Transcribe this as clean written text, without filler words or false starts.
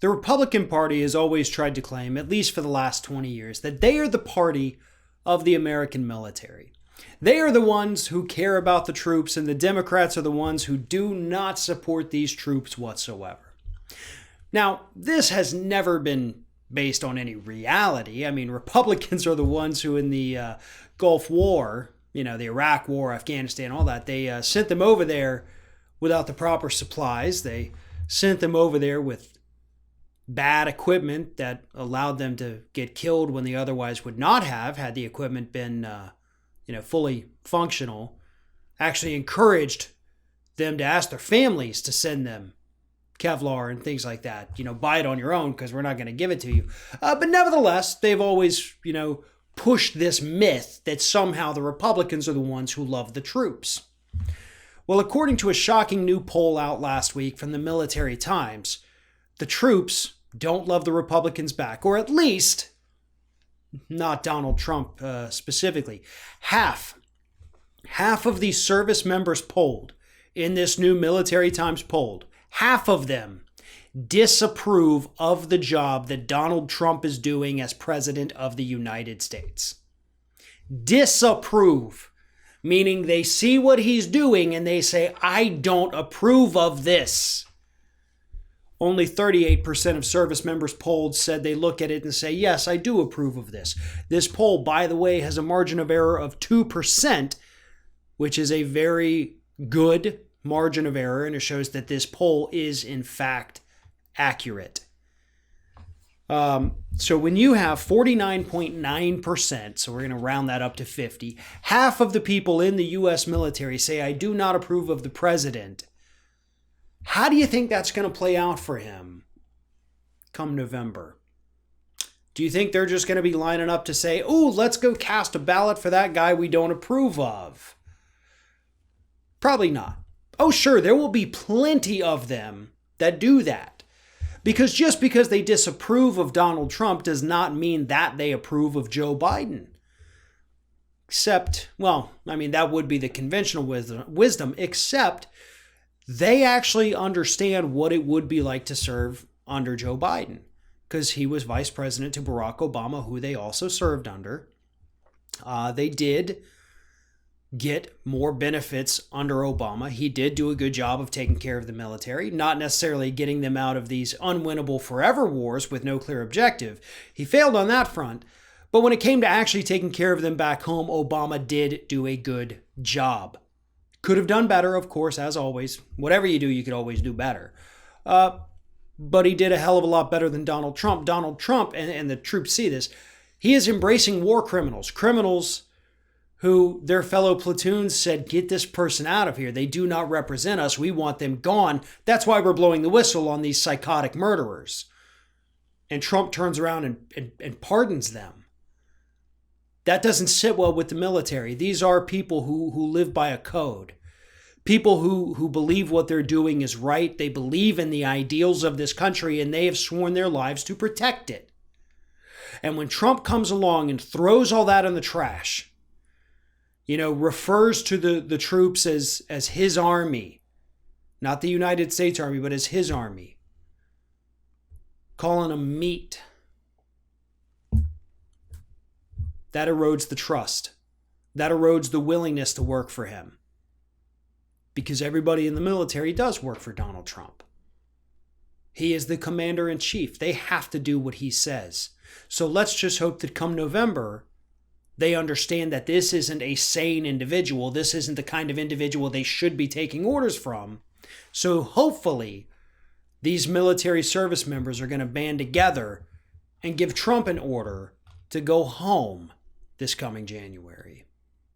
The Republican Party has always tried to claim, at least for the last 20 years, that they are the party of the American military. They are the ones who care about the troops, and the Democrats are the ones who do not support these troops whatsoever. Now, this has never been based on any reality. I mean, Republicans are the ones who in the Gulf War, the Iraq War, Afghanistan, all that, they sent them over there without the proper supplies. They sent them over there with bad equipment that allowed them to get killed when they otherwise would not have had the equipment been fully functional. Actually encouraged them to ask their families to send them Kevlar and things like that. Buy it on your own because we're not going to give it to you. But nevertheless, they've always, pushed this myth that somehow the Republicans are the ones who love the troops. Well, according to a shocking new poll out last week from the Military Times, the troops don't love the Republicans back, or at least not Donald Trump specifically. Half of the service members polled in this new Military Times poll, half of them disapprove of the job that Donald Trump is doing as president of the United States. Disapprove, meaning they see what he's doing and they say, I don't approve of this. Only 38% of service members polled said they look at it and say, yes, I do approve of this. This poll, by the way, has a margin of error of 2%, which is a very good margin of error, and it shows that this poll is, in fact, accurate. So when you have 49.9%, so we're going to round that up to 50, half of the people in the U.S. military say, I do not approve of the president. How do you think that's going to play out for him come November? Do you think they're just going to be lining up to say, oh, let's go cast a ballot for that guy we don't approve of? Probably not. Oh, sure, there will be plenty of them that do that. Because just because they disapprove of Donald Trump does not mean that they approve of Joe Biden. Except, that would be the conventional wisdom, except they actually understand what it would be like to serve under Joe Biden, because he was vice president to Barack Obama, who they also served under. They did get more benefits under Obama. He did do a good job of taking care of the military, not necessarily getting them out of these unwinnable forever wars with no clear objective. He failed on that front. But when it came to actually taking care of them back home, Obama did do a good job. Could have done better, of course, as always. Whatever you do, you could always do better. But he did a hell of a lot better than Donald Trump. Donald Trump, and the troops see this, he is embracing war criminals. Criminals who their fellow platoons said, get this person out of here. They do not represent us. We want them gone. That's why we're blowing the whistle on these psychotic murderers. And Trump turns around and pardons them. That doesn't sit well with the military. These are people who live by a code. People who believe what they're doing is right. They believe in the ideals of this country, and they have sworn their lives to protect it. And when Trump comes along and throws all that in the trash, refers to the troops as his army, not the United States Army, but as his army, calling them meat, that erodes the trust. That erodes the willingness to work for him. Because everybody in the military does work for Donald Trump. He is the commander-in-chief. They have to do what he says. So let's just hope that come November, they understand that this isn't a sane individual. This isn't the kind of individual they should be taking orders from. So hopefully, these military service members are going to band together and give Trump an order to go home this coming January.